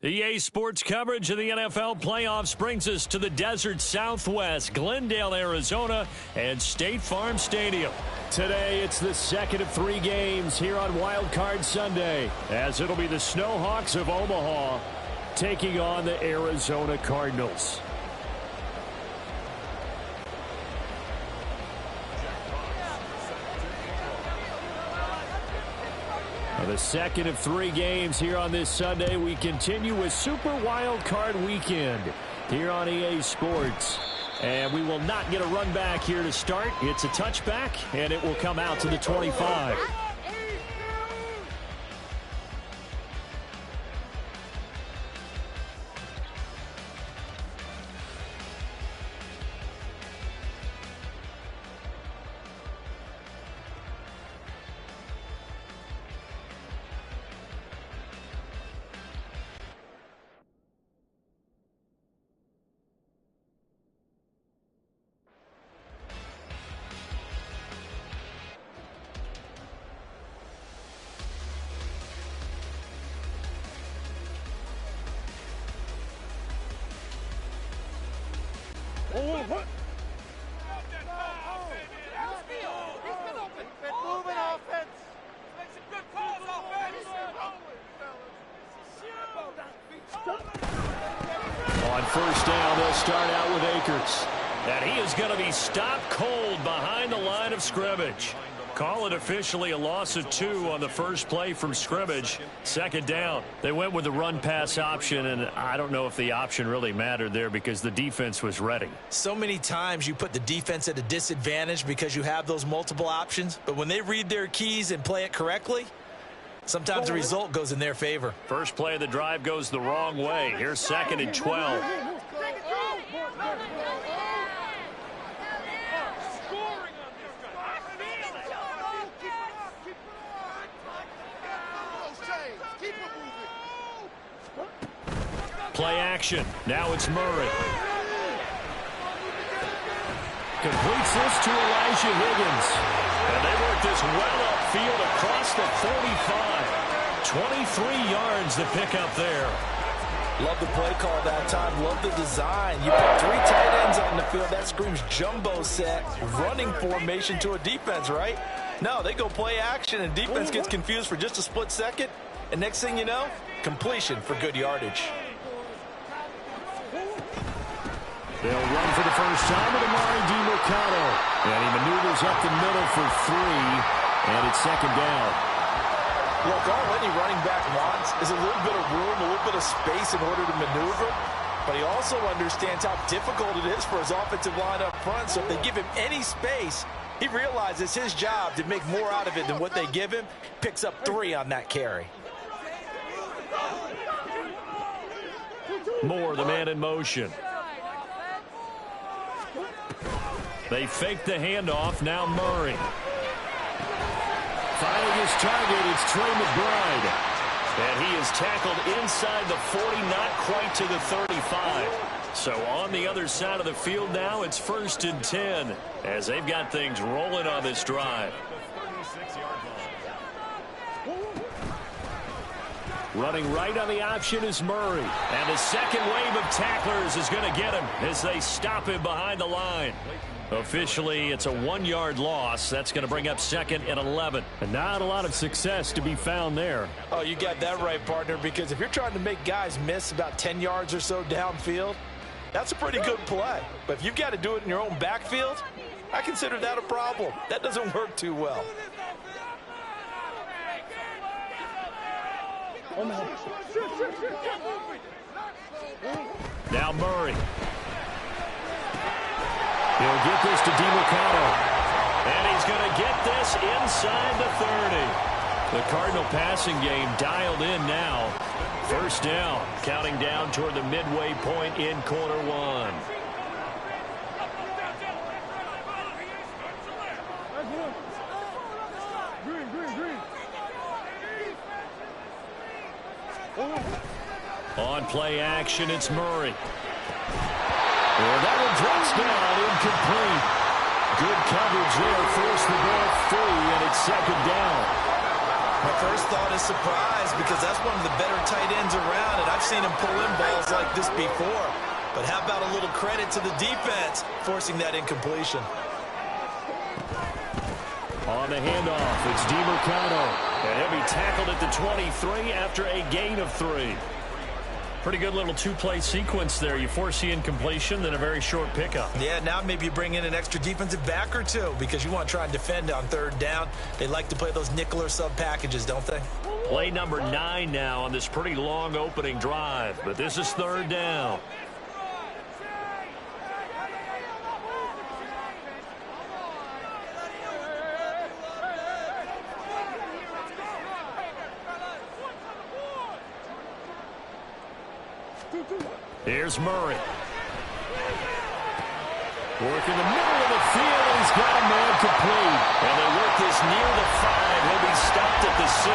EA Sports coverage of the NFL playoffs brings us to the desert Southwest, Glendale, Arizona, and State Farm Stadium. Today, it's the second of 3 games here on Wild Card Sunday, as it'll be the Snowhawks of Omaha taking on the Arizona Cardinals. The second of 3 games here on this Sunday. We continue with Super Wild Card Weekend here on EA Sports. And we will not get a run back here to start. It's a touchback, and it will come out to the 25. On first down, they'll start out with Akers. And he is going to be stopped cold behind the line of scrimmage. Call it officially a loss of 2 on the first play from scrimmage. Second down. They went with the run-pass option, and I don't know if the option really mattered there because the defense was ready. So many times you put the defense at a disadvantage because you have those multiple options, but when they read their keys and play it correctly, sometimes the result goes in their favor. First play of the drive goes the wrong way. Here's second and 12. Play action. Now it's Murray. Completes this to Elijah Higgins. And they work this well upfield across the 45. 23 yards to pick up there. Love the play call that time. Love the design. You put 3 tight ends on the field. That screams jumbo set, running formation to a defense, right? No, they go play action, and defense gets confused for just a split second. And next thing you know, completion for good yardage. They'll run for the first time with Amari DiMercato. And he maneuvers up the middle for 3. And it's second down. Look, all any running back wants is a little bit of room, a little bit of space in order to maneuver. But he also understands how difficult it is for his offensive line up front. So if they give him any space, he realizes his job to make more out of it than what they give him. Picks up 3 on that carry. Moore, the man in motion. They fake the handoff. Now Murray. Finding his target, it's Trey McBride. And he is tackled inside the 40, not quite to the 35. So on the other side of the field now, it's 1st and 10 as they've got things rolling on this drive. Running right on the option is Murray. And the second wave of tacklers is going to get him as they stop him behind the line. Officially, it's a 1-yard loss. That's going to bring up 2nd and 11. And not a lot of success to be found there. Oh, you got that right, partner, because if you're trying to make guys miss about 10 yards or so downfield, that's a pretty good play. But if you've got to do it in your own backfield, I consider that a problem. That doesn't work too well. Now Murray. He'll get this to DiMercato. And he's going to get this inside the 30. The Cardinal passing game dialed in now. First down, counting down toward the midway point in quarter 1. On play action, it's Murray. Well, that one drops down, incomplete. Good coverage there, forced the ball free, and it's second down. My first thought is surprise, because that's one of the better tight ends around, and I've seen him pull in balls like this before. But how about a little credit to the defense forcing that incompletion? On the handoff, it's DiMercado. And he'll be tackled at the 23 after a gain of 3. Pretty good little two-play sequence there. You force the incompletion, then a very short pickup. Yeah, now maybe you bring in an extra defensive back or two because you want to try and defend on third down. They like to play those nickel or sub packages, don't they? Play number 9 now on this pretty long opening drive, but this is third down. Here's Murray. Working the middle of the field, and he's got a man complete. And they work this near the 5. He'll be stopped at the 6.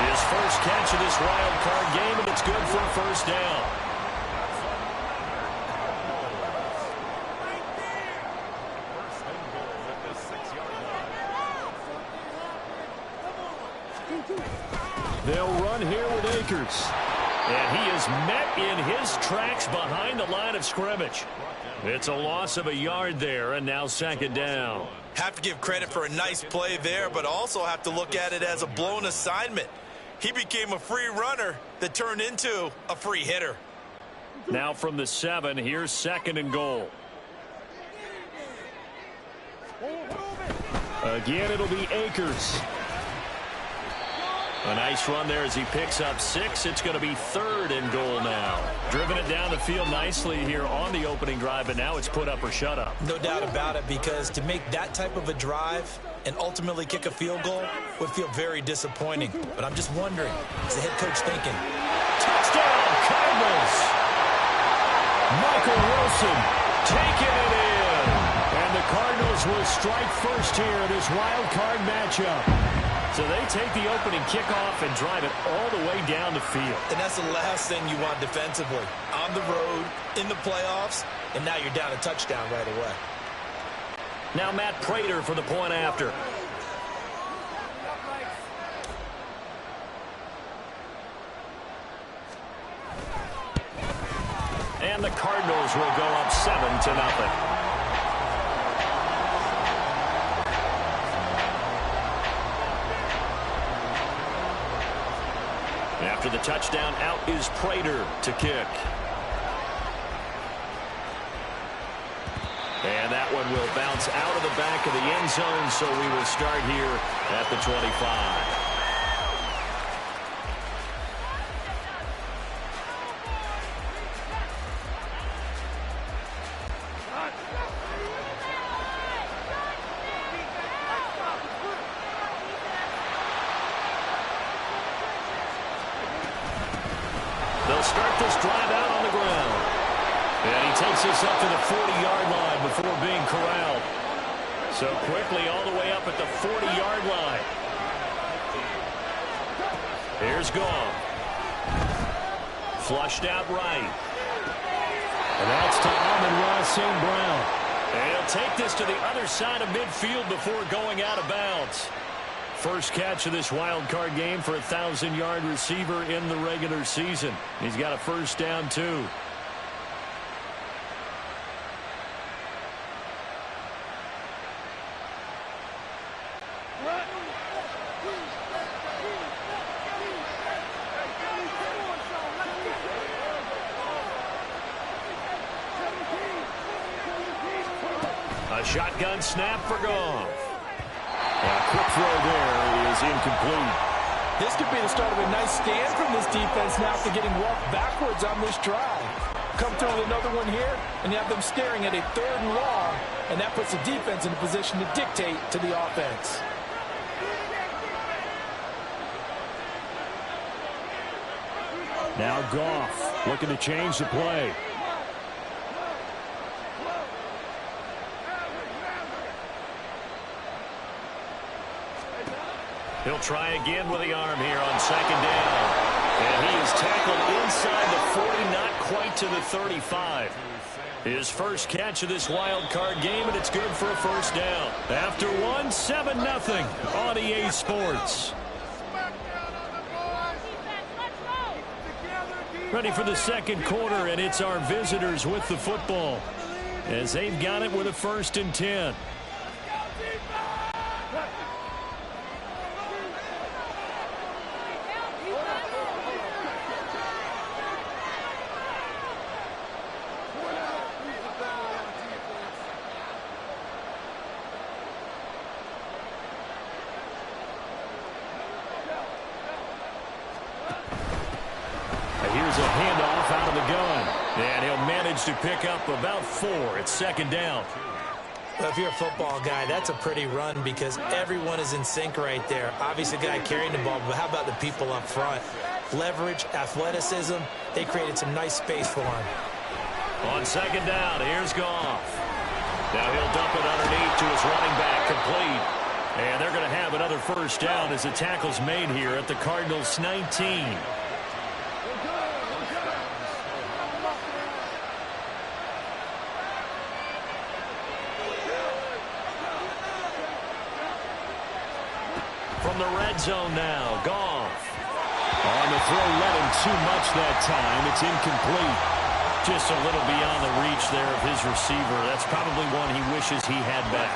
His first catch of this wild card game, and it's good for a first down. They'll run here with Akers. And he is met in his tracks behind the line of scrimmage. It's a loss of a yard there, and now second down. Have to give credit for a nice play there, but also have to look at it as a blown assignment. He became a free runner that turned into a free hitter. Now from the 7, here's second and goal. Again, it'll be Akers. A nice run there as he picks up 6. It's going to be third and goal now. Driven it down the field nicely here on the opening drive, but now it's put up or shut up. No doubt about it, because to make that type of a drive and ultimately kick a field goal would feel very disappointing. But I'm just wondering, what's the head coach thinking? Touchdown, Cardinals! Michael Wilson taking it in. And the Cardinals will strike first here in this wild card matchup. So they take the opening kickoff and drive it all the way down the field. And that's the last thing you want defensively. On the road, in the playoffs, and now you're down a touchdown right away. Now Matt Prater for the point after. And the Cardinals will go up 7-0. After the touchdown, out is Prater to kick. And that one will bounce out of the back of the end zone, so we will start here at the 25. They'll start this drive out on the ground. And he takes this up to the 40-yard line before being corralled. So quickly all the way up at the 40-yard line. Here's Goff. Flushed out right. And that's to Amon-Ra St. Brown. And he'll take this to the other side of midfield before going out of bounds. First catch of this wild card game for a 1,000-yard receiver in the regular season. He's got a first down, too. A shotgun snap for Goff. A quick throw there is incomplete. This could be the start of a nice stand from this defense now after getting walked backwards on this drive. Come through with another one here, and you have them staring at a 3rd and long, and that puts the defense in a position to dictate to the offense. Now Goff looking to change the play. He'll try again with the arm here on second down. And he is tackled inside the 40, not quite to the 35. His first catch of this wild card game, and it's good for a first down. After one, 7-0 on EA Sports. Ready for the second quarter, and it's our visitors with the football as they've got it with a 1st and 10. Here's a handoff out of the gun. And he'll manage to pick up about 4. It's 2nd down. Well, if you're a football guy, that's a pretty run because everyone is in sync right there. Obviously, the guy carrying the ball, but how about the people up front? Leverage, athleticism, they created some nice space for him. On 2nd down, here's Goff. Now he'll dump it underneath to his running back, complete. And they're going to have another 1st down as the tackle's made here at the Cardinals' 19. From the red zone now, Goff. On the throw, let him too much that time. It's incomplete. Just a little beyond the reach there of his receiver. That's probably one he wishes he had back.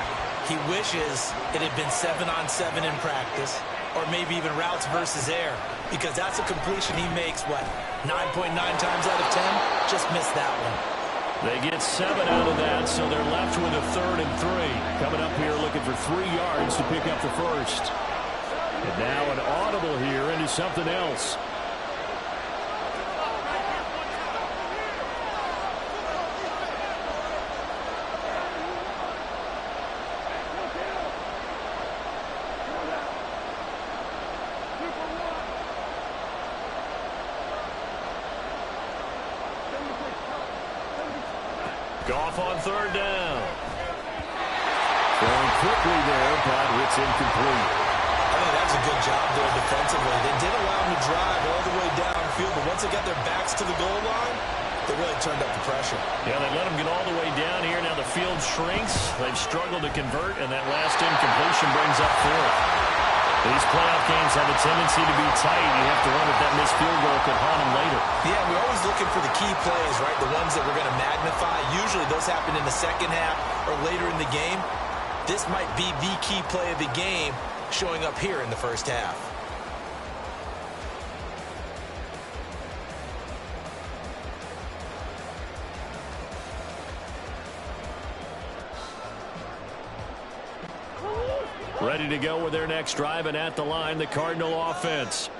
He wishes it had been 7-on-7 in practice, or maybe even routes versus air, because that's a completion he makes, what, 9.9 times out of 10? Just missed that one. They get 7 out of that, so they're left with a 3rd and 3. Coming up here looking for 3 yards to pick up the 1st. And now an audible here into something else. Goff on 3rd down. Throwing quickly there, but it's incomplete. I think that's a good job there defensively. They did allow him to drive all the way downfield, but once they got their backs to the goal line, they really turned up the pressure. Yeah, they let him get all the way down here. Now the field shrinks. They've struggled to convert, and that last incompletion brings up 4th. These playoff games have a tendency to be tight. You have to wonder if that missed field goal could haunt them later. Yeah, we're always looking for the key plays, right? The ones that we're going to magnify. Usually those happen in the second half or later in the game. This might be the key play of the game showing up here in the 1st half. Ready to go with their next drive, and at the line, the Cardinal offense.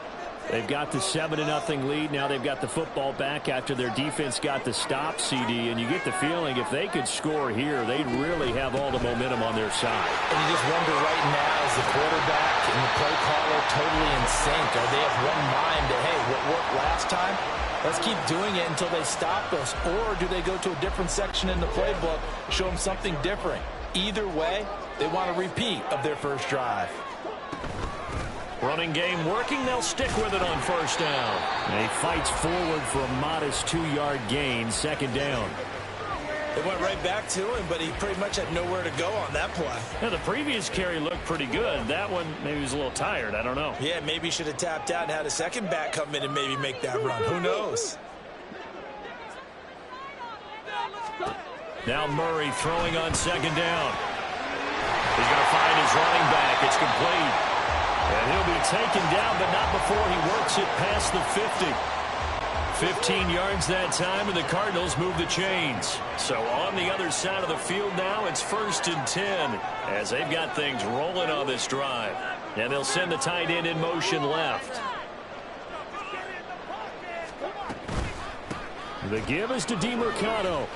They've got the 7-0 lead. Now they've got the football back after their defense got the stop, CD. And you get the feeling if they could score here, they'd really have all the momentum on their side. And you just wonder right now, is the quarterback and the play caller totally in sync? Are they of one mind that, hey, what worked last time, let's keep doing it until they stop us? Or do they go to a different section in the playbook, show them something different? Either way, they want a repeat of their first drive. Running game working. They'll stick with it on 1st down. And he fights forward for a modest 2-yard gain, 2nd down. They went right back to him, but he pretty much had nowhere to go on that play. Now, the previous carry looked pretty good. That one, maybe he was a little tired. I don't know. Yeah, maybe he should have tapped out and had a second back come in and maybe make that run. Who knows? Now Murray throwing on 2nd down. He's going to find his running back. It's complete. And he'll be taken down, but not before he works it past the 50. 15 yards that time, and the Cardinals move the chains. So on the other side of the field now, it's 1st and 10 as they've got things rolling on this drive. And they'll send the tight end in motion left. The give is to DeMercado.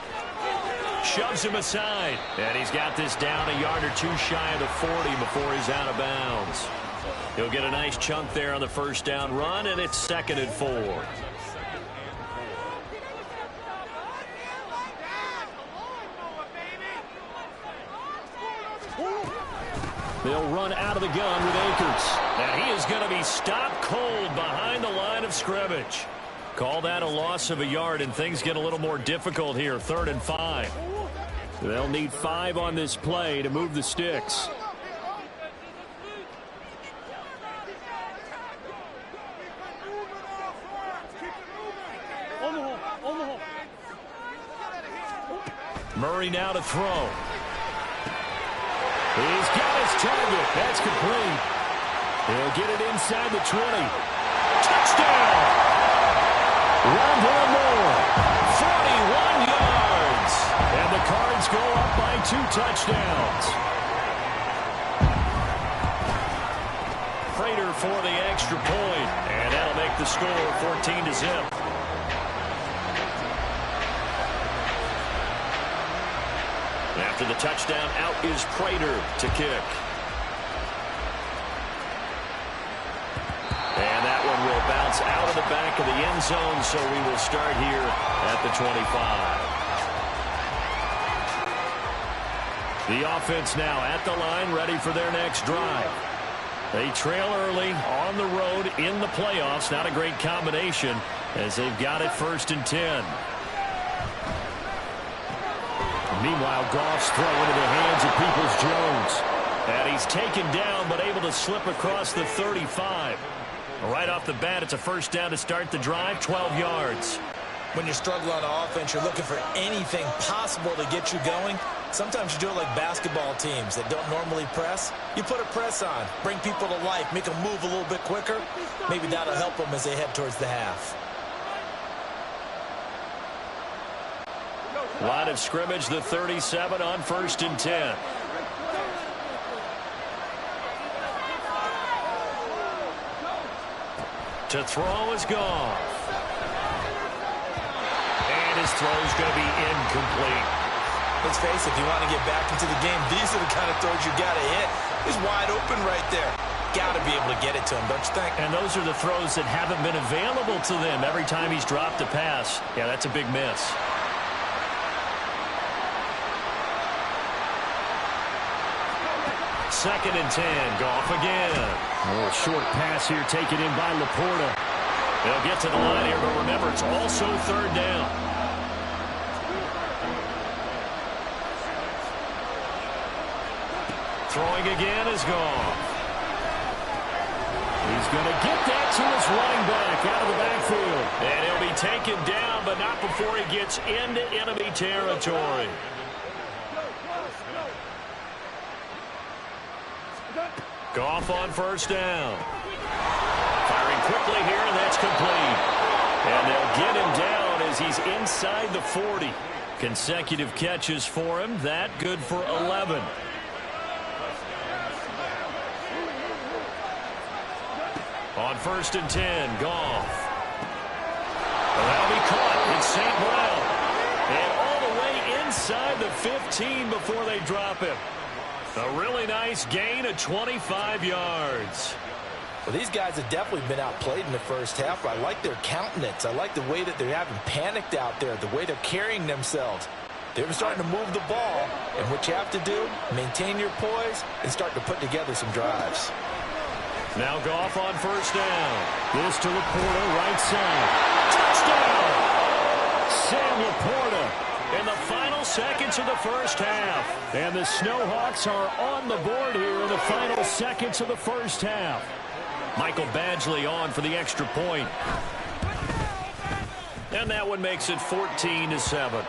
Shoves him aside. And he's got this down a yard or 2 shy of the 40 before he's out of bounds. He'll get a nice chunk there on the 1st down run, and it's 2nd and 4. They'll run out of the gun with Akers. And he is going to be stopped cold behind the line of scrimmage. Call that a loss of a yard, and things get a little more difficult here. 3rd and 5. They'll need 5 on this play to move the sticks. Murray now to throw. He's got his target. That's complete. He'll get it inside the 20. Touchdown! Rondell Moore, 41 yards. And the Cards go up by 2 touchdowns. Prater for the extra point. And that'll make the score 14-0. After the touchdown, out is Prater to kick. And that one will bounce out of the back of the end zone, so we will start here at the 25. The offense now at the line, ready for their next drive. They trail early on the road in the playoffs. Not a great combination as they've got it 1st and 10. Meanwhile, Goff's throw into the hands of Peoples-Jones. And he's taken down, but able to slip across the 35. Right off the bat, it's a 1st down to start the drive, 12 yards. When you're struggling on offense, you're looking for anything possible to get you going. Sometimes you do it like basketball teams that don't normally press. You put a press on, bring people to life, make them move a little bit quicker. Maybe that'll help them as they head towards the half. Line of scrimmage, the 37 on 1st and 10. To throw is Goff. And his throw's going to be incomplete. Let's face it, if you want to get back into the game, these are the kind of throws you got to hit. He's wide open right there. Got to be able to get it to him, don't you think? And those are the throws that haven't been available to them every time he's dropped a pass. Yeah, that's a big miss. 2nd and 10. Goff again. A little short pass here taken in by Laporta. They'll get to the line here, but remember, it's also 3rd down. Throwing again is Goff. He's going to get that to his running back out of the backfield. And he'll be taken down, but not before he gets into enemy territory. Goff on 1st down. Firing quickly here, and that's complete. And they'll get him down as he's inside the 40. Consecutive catches for him. That good for 11. On 1st and 10, Goff. Well, that'll be caught. It's St. Brown. And all the way inside the 15 before they drop him. A really nice gain of 25 yards. Well, these guys have definitely been outplayed in the 1st half, but I like their countenance. I like the way that they haven't panicked out there, the way they're carrying themselves. They're starting to move the ball, and what you have to do, maintain your poise and start to put together some drives. Now Goff on 1st down. This to Laporta, right side. Touchdown! Sam Laporta. In the final seconds of the 1st half. And the Snowhawks are on the board here in the final seconds of the 1st half. Michael Badgley on for the extra point. And that one makes it 14-7.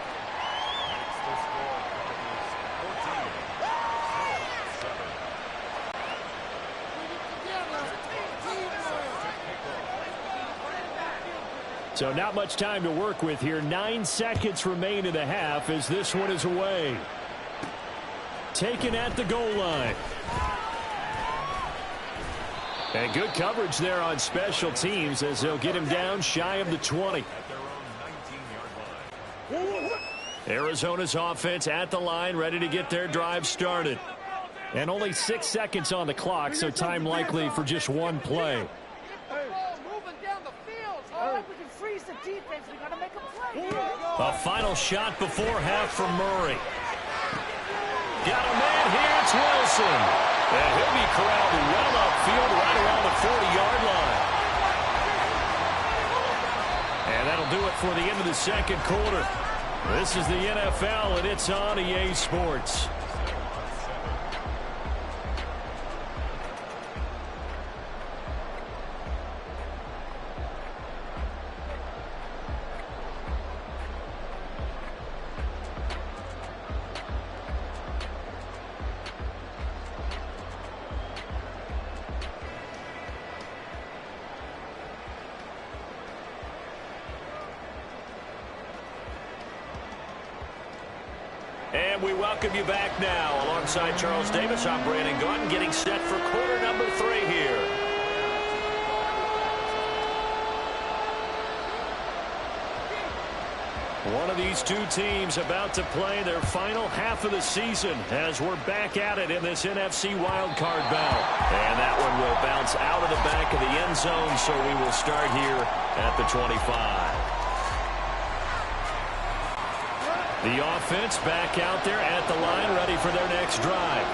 So not much time to work with here. 9 seconds remain in the half as this one is away. Taken at the goal line. And good coverage there on special teams as they'll get him down shy of the 20. Arizona's offense at the line, ready to get their drive started. And only 6 seconds on the clock, so time likely for just one play. A final shot before half from Murray. Got a man here, it's Wilson. And he'll be corralled well upfield right around the 40-yard line. And that'll do it for the end of the 2nd quarter. This is the NFL, and it's on EA Sports. And we welcome you back now. Alongside Charles Davis, I'm Brandon Gaudin, getting set for quarter number 3 here. One of these two teams about to play their final half of the season as we're back at it in this NFC wildcard battle. And that one will bounce out of the back of the end zone, so we will start here at the 25. The offense back out there at the line, ready for their next drive.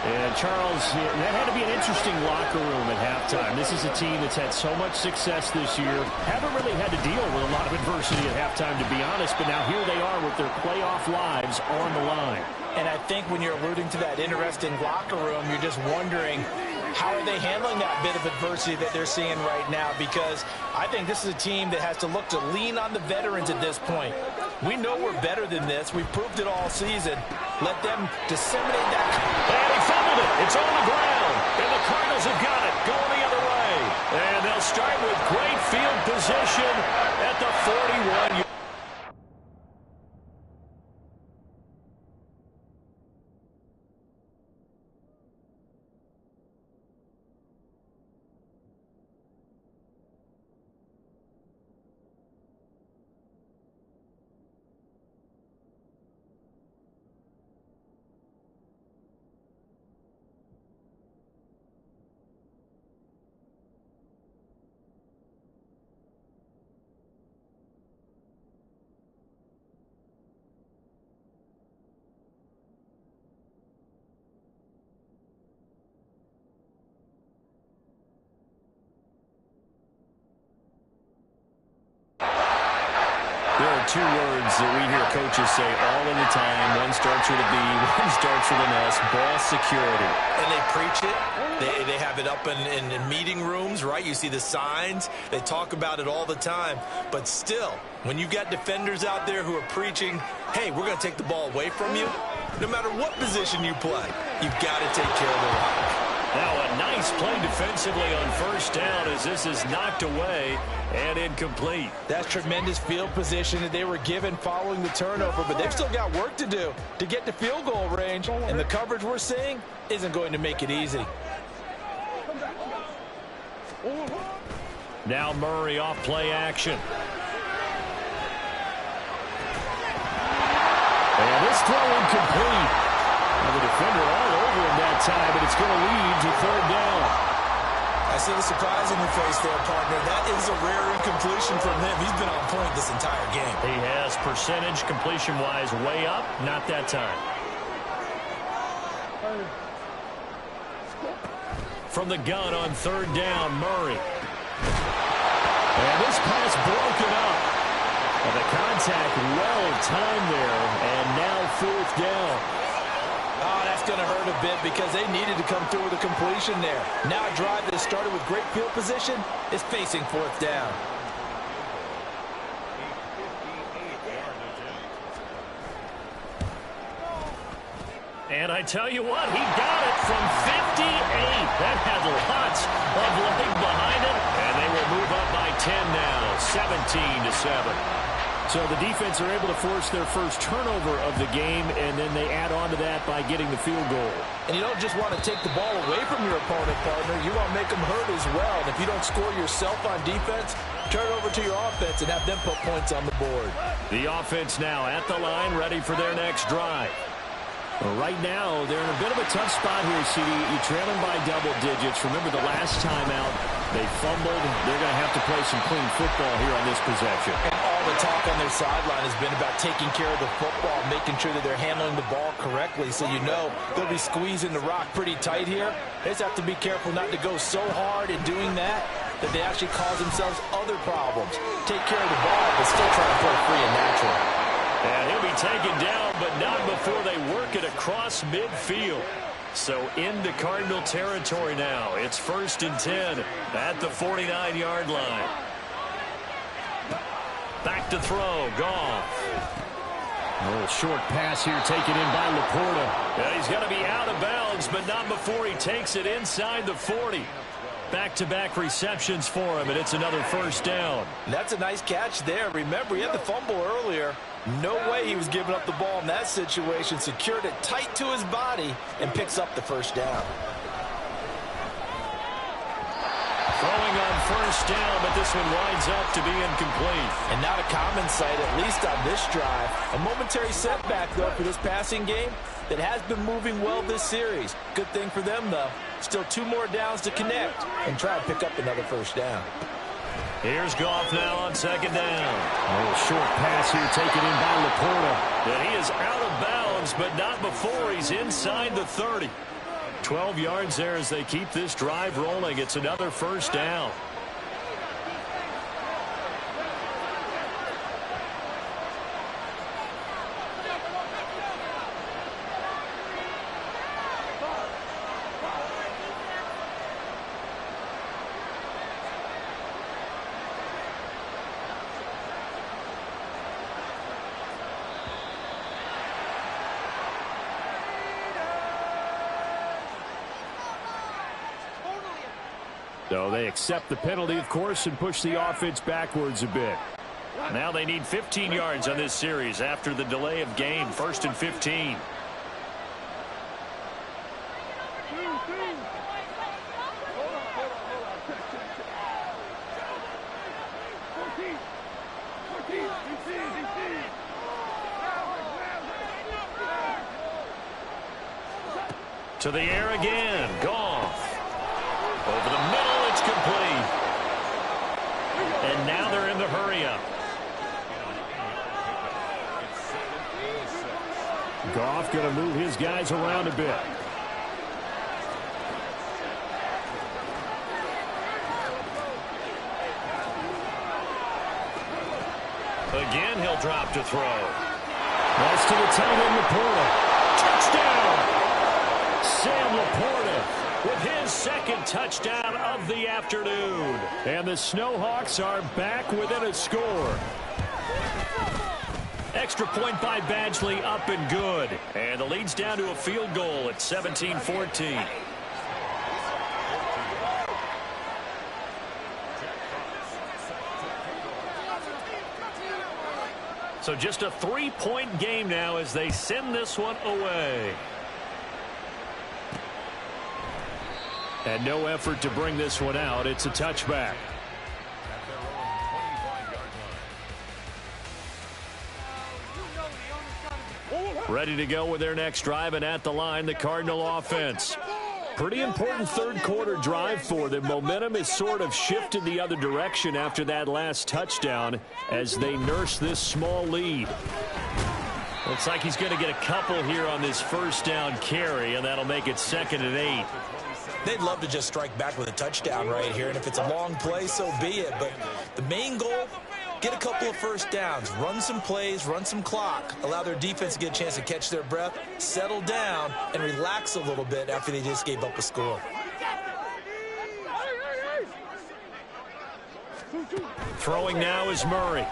And, Charles, that had to be an interesting locker room at halftime. This is a team that's had so much success this year. Haven't really had to deal with a lot of adversity at halftime, to be honest. But now here they are with their playoff lives on the line. And I think when you're alluding to that interesting locker room, you're just wondering, how are they handling that bit of adversity that they're seeing right now? Because I think this is a team that has to look to lean on the veterans at this point. We know we're better than this. We've proved it all season. Let them disseminate that. And he fumbled it. It's on the ground. And the Cardinals have got it going the other way. And they'll start with great field position at the 41. There are two words that we hear coaches say all of the time. One starts with a B, one starts with an S, ball security. And they preach it. They have it up in meeting rooms, right? You see the signs. They talk about it all the time. But still, when you got defenders out there who are preaching, hey, we're going to take the ball away from you, no matter what position you play, you've got to take care of the rock. Now a nice play defensively on first down as this is knocked away and incomplete. That's tremendous field position that they were given following the turnover, but they've still got work to do to get to field goal range, and the coverage we're seeing isn't going to make it easy. Now Murray off play action. And this throw incomplete. The defender all over him that time, but it's going to lead to third down. I see the surprise in your face there, partner. That is a rare incompletion from him. He's been on point this entire game. He has percentage completion-wise way up, not that time. From the gun on third down, Murray. And this pass broken up. And the contact well timed there, and now fourth down. Oh, that's going to hurt a bit because they needed to come through with a completion there. Now a drive that started with great field position is facing fourth down. And I tell you what, he got it from 58. That had lots of leg behind it, and they will move up by 10 now, 17-7. So the defense are able to force their first turnover of the game, and then they add on to that by getting the field goal. And you don't just want to take the ball away from your opponent, partner. You want to make them hurt as well. And if you don't score yourself on defense, turn it over to your offense and have them put points on the board. The offense now at the line, ready for their next drive. Well, right now, they're in a bit of a tough spot here, CD. You're trailing by double digits. Remember the last time out, they fumbled. They're going to have to play some clean football here on this possession. And all the talk on their sideline has been about taking care of the football, making sure that they're handling the ball correctly. So you know they'll be squeezing the rock pretty tight here. They just have to be careful not to go so hard in doing that they actually cause themselves other problems. Take care of the ball, but still try to play free and natural. And he'll be taken down, but not before they work it across midfield. So into Cardinal territory now. It's 1st and 10 at the 49-yard line. Back to throw. Goff. A little short pass here taken in by Laporta. Yeah, he's going to be out of bounds, but not before he takes it inside the 40. Back-to-back receptions for him, and it's another first down. That's a nice catch there. Remember, he had the fumble earlier. No way he was giving up the ball in that situation. Secured it tight to his body and picks up the first down. Throwing on first down, but this one winds up to be incomplete. And not a common sight, at least on this drive. A momentary setback, though, for this passing game that has been moving well this series. Good thing for them, though. Still 2 more downs to connect and try to pick up another first down. Here's Goff now on second down. A little short pass here taken in by Laporta. And he is out of bounds, but not before he's inside the 30. 12 yards there as they keep this drive rolling. It's another first down. So they accept the penalty, of course, and push the offense backwards a bit. Now they need 15 yards on this series after the delay of game. 1st and 15. To the air again. Goff. Over the middle, it's complete. And now they're in the hurry-up. Goff going to move his guys around a bit. Again, he'll drop to throw. That's to the tight end, Laporta. Touchdown! Sam Laporta with his second touchdown of the afternoon. And the Snowhawks are back within a score. Extra point by Badgley, up and good. And the lead's down to a field goal at 17-14. So just a 3-point game now as they send this one away. And no effort to bring this one out. It's a touchback. Ready to go with their next drive, and at the line, the Cardinal offense. Pretty important third quarter drive for them. Momentum has sort of shifted the other direction after that last touchdown as they nurse this small lead. Looks like he's going to get a couple here on this first down carry, and that'll make it 2nd and 8. They'd love to just strike back with a touchdown right here, and if it's a long play, so be it. But the main goal, get a couple of first downs, run some plays, run some clock, allow their defense to get a chance to catch their breath, settle down, and relax a little bit after they just gave up a score. Throwing now is Murray.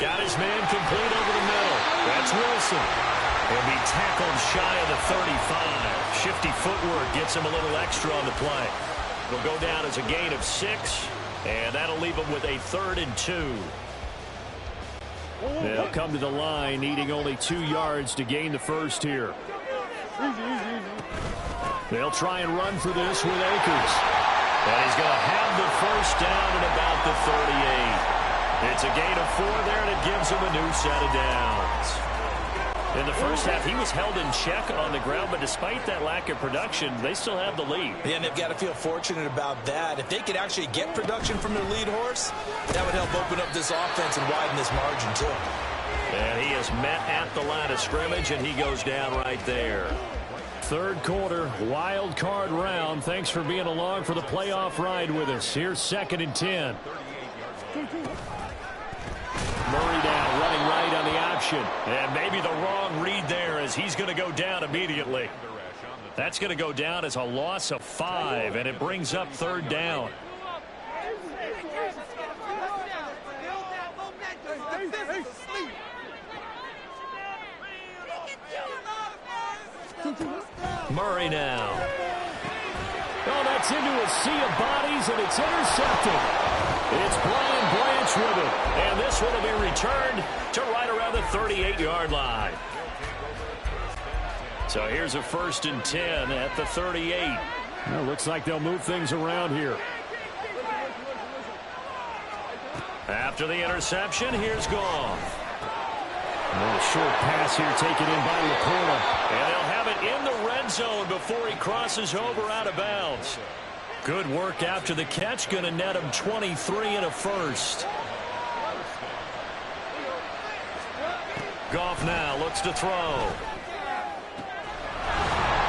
Got his man complete over the middle. That's Wilson. He'll be tackled shy of the 35. Shifty footwork gets him a little extra on the play. It'll go down as a gain of 6, and that'll leave him with a 3rd and 2. They'll come to the line, needing only 2 yards to gain the first here. They'll try and run for this with Akers. And he's going to have the first down at about the 38. It's a gain of 4 there, and it gives him a new set of downs. In the first half, he was held in check on the ground, but despite that lack of production, they still have the lead. Yeah, and they've got to feel fortunate about that. If they could actually get production from their lead horse, that would help open up this offense and widen this margin, too. And he is met at the line of scrimmage, and he goes down right there. Third quarter, wild card round. Thanks for being along for the playoff ride with us. Here's 2nd and 10. Murray down, running right on the option. And maybe the wrong read there as he's going to go down immediately. That's going to go down as a loss of 5, and it brings up 3rd down. Murray now. Oh, that's into a sea of bodies, and it's intercepted. It's Brian Branch with it, and this one will be returned to right around the 38-yard line. So here's a 1st and 10 at the 38. Well, looks like they'll move things around here. After the interception, here's Goff. A short pass here taken in by Laporta. And they'll have it in the red zone before he crosses over out of bounds. Good work after the catch. Going to net him 23 and a first. Goff now looks to throw.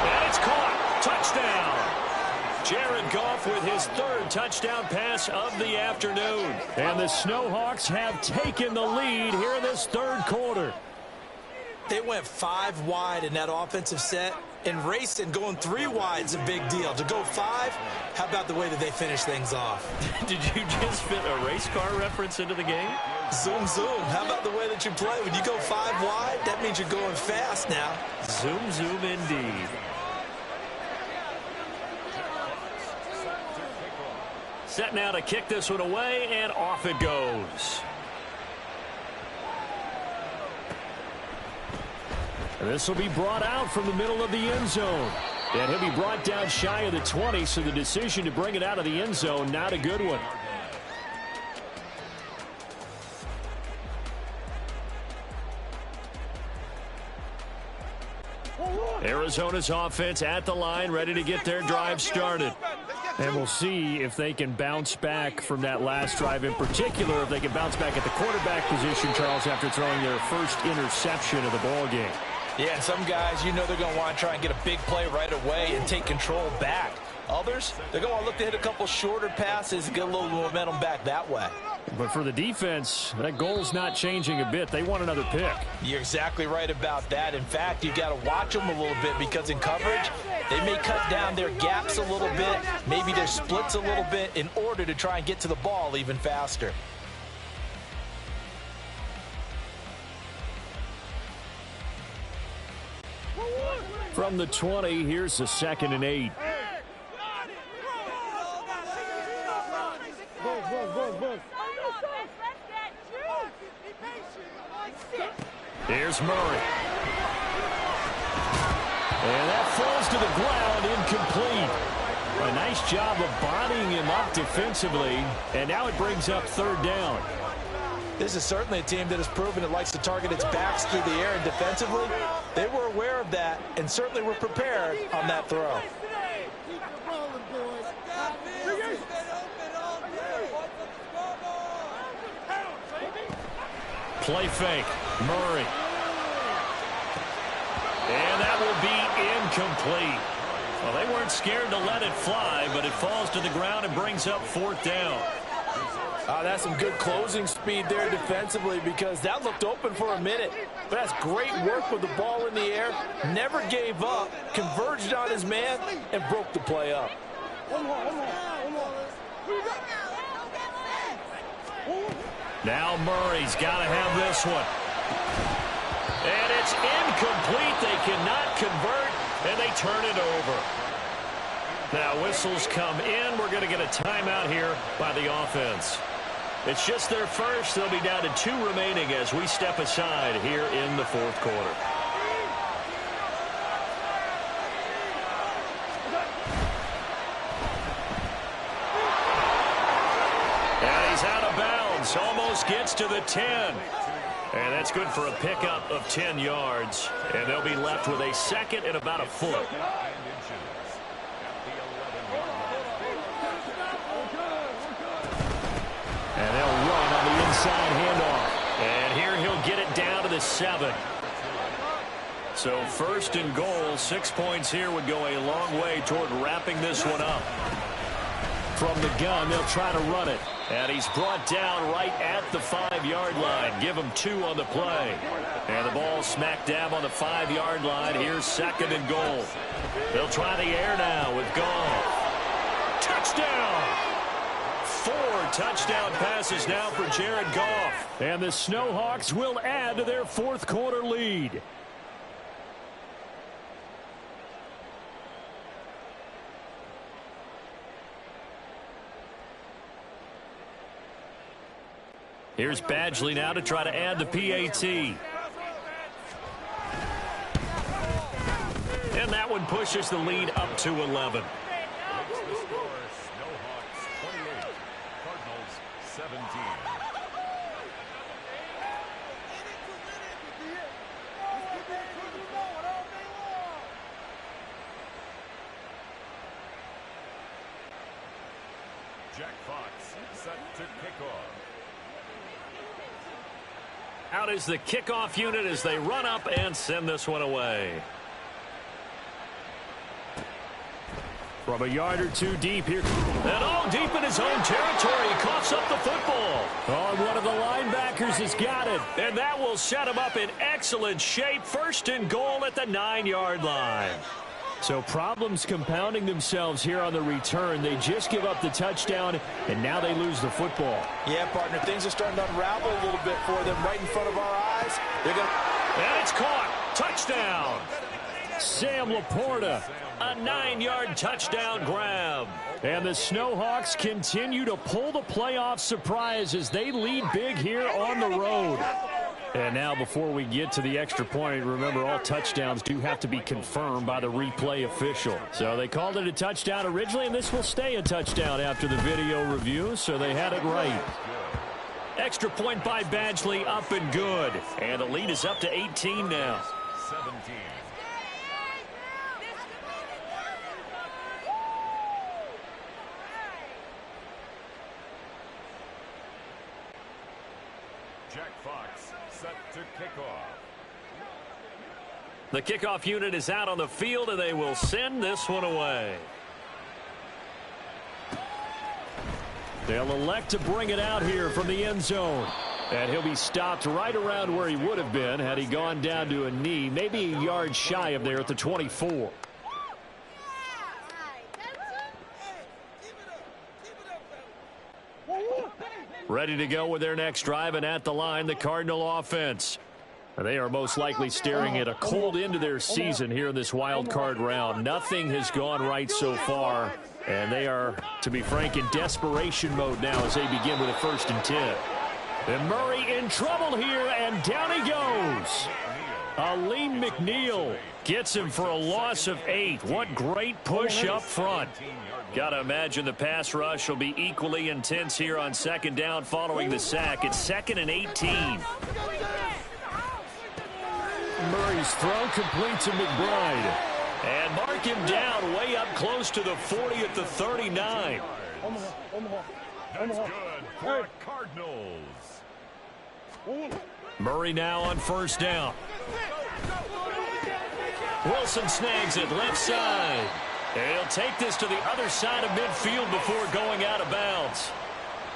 And it's caught. Touchdown. Jared Goff with his 3rd touchdown pass of the afternoon. And the Snowhawks have taken the lead here in this 3rd quarter. They went 5 wide in that offensive set. And racing, going 3 wide is a big deal. To go 5, how about the way that they finish things off? Did you just fit a race car reference into the game? Zoom, zoom. How about the way that you play? When you go 5 wide, that means you're going fast now. Zoom, zoom indeed. Set now to kick this one away, and off it goes. And this will be brought out from the middle of the end zone. And he'll be brought down shy of the 20, so the decision to bring it out of the end zone, not a good one. Arizona's offense at the line, ready to get their drive started. And we'll see if they can bounce back from that last drive, in particular if they can bounce back at the quarterback position, Charles, after throwing their first interception of the ball game. Yeah, some guys, you know they're going to want to try and get a big play right away and take control back. Others, they're going to want to look to hit a couple shorter passes and get a little momentum back that way. But for the defense, that goal's not changing a bit. They want another pick. You're exactly right about that. In fact, you've got to watch them a little bit because in coverage, they may cut down their gaps a little bit, maybe their splits a little bit in order to try and get to the ball even faster. From the 20, here's the 2nd and 8. Here's Murray. And that falls to the ground, incomplete. A nice job of bodying him up defensively, and now it brings up 3rd down. This is certainly a team that has proven it likes to target its backs through the air, and defensively, they were aware of that and certainly were prepared on that throw. Play fake. Murray. And that will be incomplete. Well, they weren't scared to let it fly, but it falls to the ground and brings up 4th down. That's some good closing speed there defensively because that looked open for a minute. But that's great work with the ball in the air. Never gave up, converged on his man, and broke the play up. Now Murray's got to have this one. And it's incomplete. They cannot convert, and they turn it over. Now whistles come in. We're going to get a timeout here by the offense. It's just their first. They'll be down to 2 remaining as we step aside here in the 4th quarter. And he's out of bounds. Almost gets to the 10. And that's good for a pickup of 10 yards. And they'll be left with a 2nd and about a foot. And they'll run on the inside handoff. And here he'll get it down to the 7. So 1st and goal, 6 points here would go a long way toward wrapping this one up. From the gun, they'll try to run it. And he's brought down right at the 5-yard line. Give him 2 on the play. And the ball smack dab on the 5-yard line. Here's 2nd and goal. They'll try the air now with Goff. Touchdown! 4 touchdown passes now for Jared Goff. And the Snowhawks will add to their 4th quarter lead. Here's Badgley now to try to add the PAT. And that one pushes the lead up to 11. What's the score? SHAWKS 28, Cardinals 17. Jack Fox set to kick off. Out is the kickoff unit as they run up and send this one away. From a yard or two deep here. And all deep in his own territory. He coughs up the football. Oh, one of the linebackers has got it. And that will set him up in excellent shape. First and goal at the 9-yard line. So problems compounding themselves here on the return. They just give up the touchdown, and now they lose the football. Yeah, partner, things are starting to unravel a little bit for them right in front of our eyes. And it's caught. Touchdown. Sam Laporta, a 9-yard touchdown grab. And the Snowhawks continue to pull the playoff surprise as they lead big here on the road. And now before we get to the extra point, remember all touchdowns do have to be confirmed by the replay official. So they called it a touchdown originally, and this will stay a touchdown after the video review, so they had it right. Extra point by Badgley, up and good. And the lead is up to 18 now. 17. Jack Fox set to kick off. The kickoff unit is out on the field, and they will send this one away. They'll elect to bring it out here from the end zone. And he'll be stopped right around where he would have been had he gone down to a knee, maybe a yard shy of there at the 24. Ready to go with their next drive, and at the line, the Cardinal offense. They are most likely staring at a cold end to their season here in this wild card round. Nothing has gone right so far, and they are, to be frank, in desperation mode now as they begin with a 1st and 10. And Murray in trouble here, and down he goes. Aleem McNeil gets him for a loss of 8. What great push up front. Got to imagine the pass rush will be equally intense here on 2nd down following the sack. It's 2nd and 18. Murray's throw complete to McBride. And mark him down way up close to the 40 at the 39. That's good for the Cardinals. Murray now on 1st down. Wilson snags it left side. And he'll take this to the other side of midfield before going out of bounds.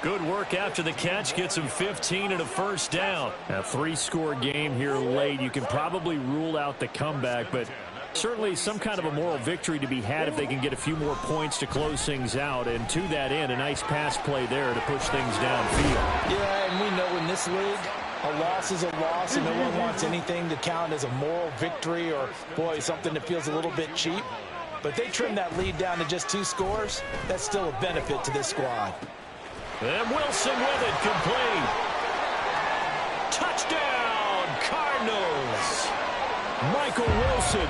Good work after the catch. Gets him 15 and a 1st down. A 3-score game here late. You can probably rule out the comeback, but certainly some kind of a moral victory to be had if they can get a few more points to close things out. And to that end, a nice pass play there to push things downfield. Yeah, and we know in this league, a loss is a loss, and no one wants anything to count as a moral victory or, boy, something that feels a little bit cheap. But they trim that lead down to just 2 scores. That's still a benefit to this squad. And Wilson with it, complete. Touchdown, Cardinals. Michael Wilson,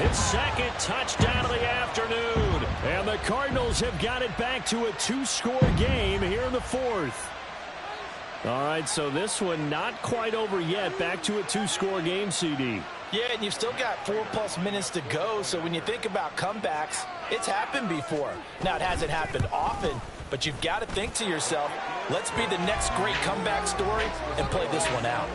his 2nd touchdown of the afternoon. And the Cardinals have got it back to a 2-score game here in the 4th. All right, so this one not quite over yet. Back to a 2-score game, CD. Yeah, and you've still got 4+ minutes to go, so when you think about comebacks, it's happened before. Now, it hasn't happened often, but you've got to think to yourself, let's be the next great comeback story and play this one out.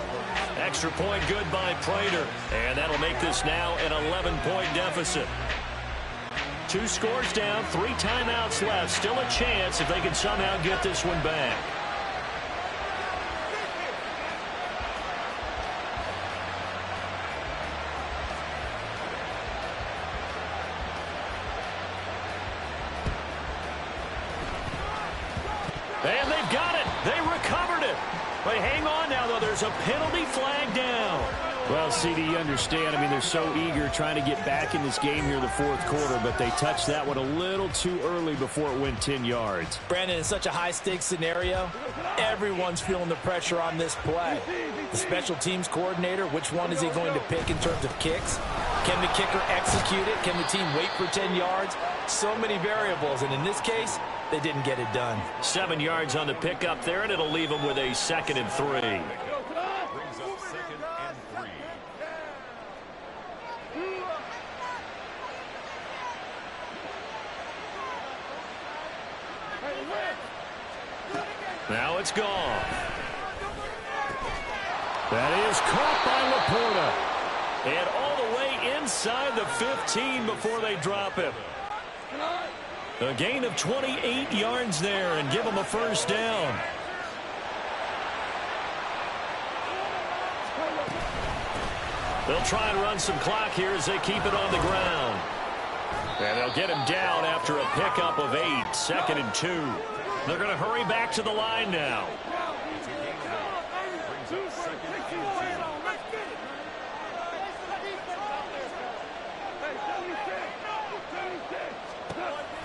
Extra point good by Prater, and that'll make this now an 11-point deficit. 2 scores down, 3 timeouts left. Still a chance if they can somehow get this one back. And they've got it. They recovered it. But hang on now, though. There's a penalty flag down. Well, CD, you understand. I mean, they're so eager trying to get back in this game here in the fourth quarter, but they touched that one a little too early before it went 10 yards. Brandon, in such a high-stakes scenario, everyone's feeling the pressure on this play. The special teams coordinator, which one is he going to pick in terms of kicks? Can the kicker execute it? Can the team wait for 10 yards? So many variables, and in this case, they didn't get it done. 7 yards on the pickup there, and it'll leave them with a 2nd and 3. Brings up 2nd and 3. Now it's gone. That is caught by Laporta. And all the way inside the 15 before they drop him. A gain of 28 yards there and give him a first down. They'll try and run some clock here as they keep it on the ground. And they'll get him down after a pickup of 8, 2nd and 2. They're going to hurry back to the line now.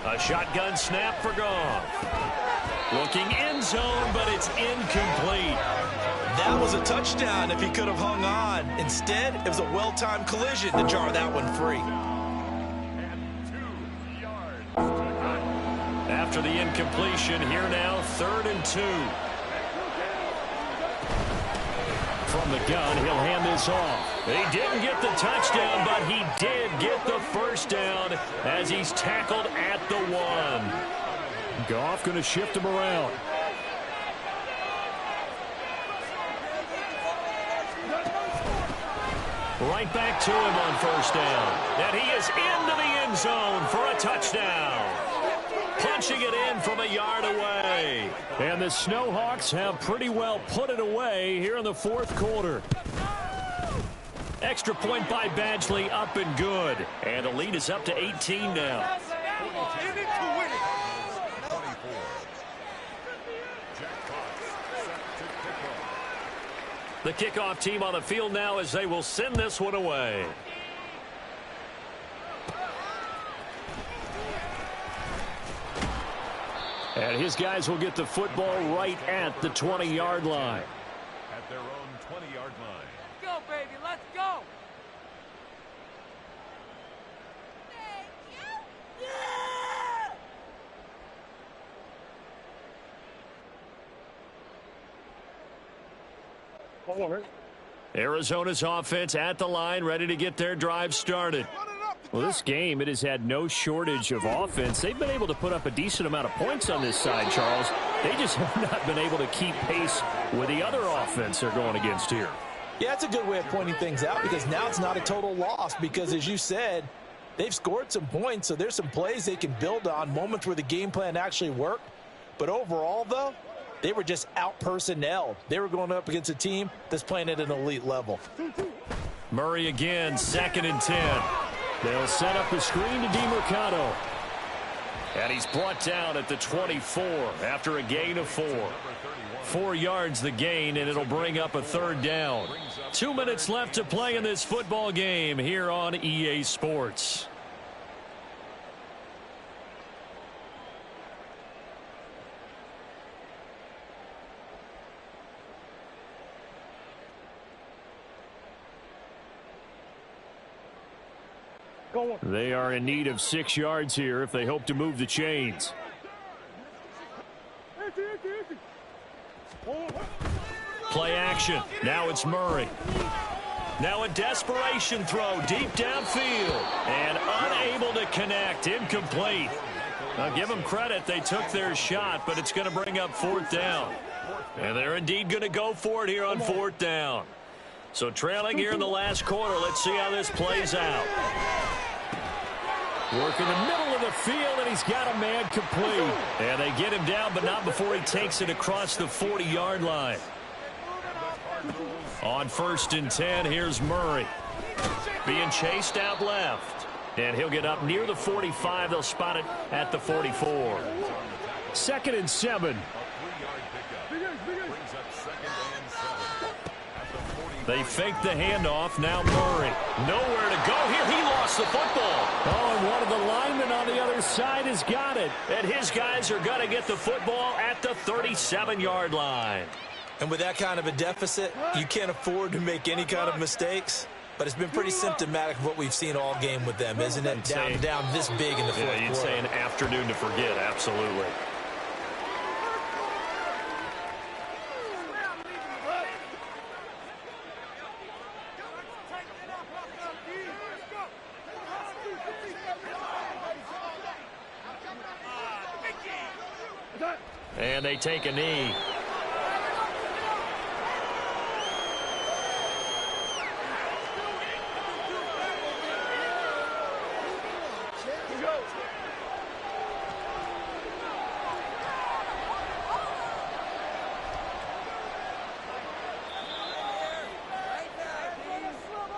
A shotgun snap for Goff. Looking end zone, but it's incomplete. That was a touchdown if he could have hung on. Instead, it was a well-timed collision to jar that one free. And 2 yards. After the incompletion, here now, 3rd and 2. From the gun, he'll hand this off. He didn't get the touchdown, but he did get the first down as he's tackled at the 1. Goff going to shift him around. Right back to him on first down. And he is into the end zone for a touchdown. Punching it in from a yard away. And the Snowhawks have pretty well put it away here in the fourth quarter. Extra point by Badgley, up and good. And the lead is up to 18 now. The kickoff team on the field now as they will send this one away. And his guys will get the football right at the 20-yard line. At their own 20-yard line. Let's go, baby. Let's go. Arizona's offense at the line, ready to get their drive started. Well, this game, it has had no shortage of offense. They've been able to put up a decent amount of points on this side, Charles. They just have not been able to keep pace with the other offense they're going against here. Yeah, that's a good way of pointing things out because now it's not a total loss because, as you said, they've scored some points, so there's some plays they can build on, moments where the game plan actually worked. But overall, though, they were just out-personnelled. They were going up against a team that's playing at an elite level. Murray again, 2nd and 10. They'll set up the screen to DeMercado. And he's brought down at the 24 after a gain of 4. 4 yards the gain, and it'll bring up a 3rd down. 2 minutes left to play in this football game here on EA Sports. They are in need of 6 yards here if they hope to move the chains. Play action. Now it's Murray. Now a desperation throw deep downfield. And unable to connect. Incomplete. I'll give them credit. They took their shot, but it's going to bring up 4th down. And they're indeed going to go for it here on 4th down. So trailing here in the last quarter. Let's see how this plays out. Work in the middle of the field, and he's got a man complete. And they get him down, but not before he takes it across the 40-yard line. On 1st and 10, here's Murray. Being chased out left. And he'll get up near the 45. They'll spot it at the 44. 2nd and 7. A 3-yard pickup. Brings up 2nd and 7. At the 48. They faked the handoff. Now Murray. Nowhere to go here. He lost the football. Oh, and one of the linemen on the other side has got it. And his guys are going to get the football at the 37-yard line. And with that kind of a deficit, you can't afford to make any kind of mistakes. But it's been pretty symptomatic of what we've seen all game with them, isn't it? Down this big in the fourth quarter. You'd say an afternoon to forget, absolutely. And they take a knee.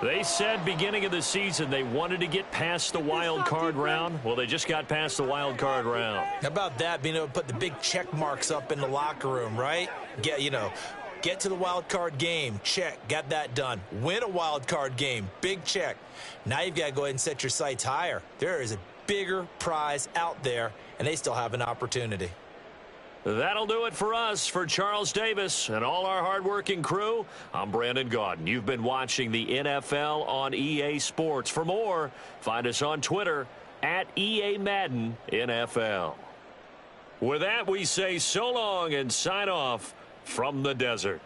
They said beginning of the season they wanted to get past the wild card round. Well, they just got past the wild card round. How about that, being able to put the big check marks up in the locker room, right? Get to the wild card game, check, got that done. Win a wild card game, big check. Now you've got to go ahead and set your sights higher. There is a bigger prize out there, and they still have an opportunity. That'll do it for us. For Charles Davis and all our hardworking crew, I'm Brandon Gaudin. You've been watching the NFL on EA Sports. For more, find us on Twitter at EA Madden NFL. With that, we say so long and sign off from the desert.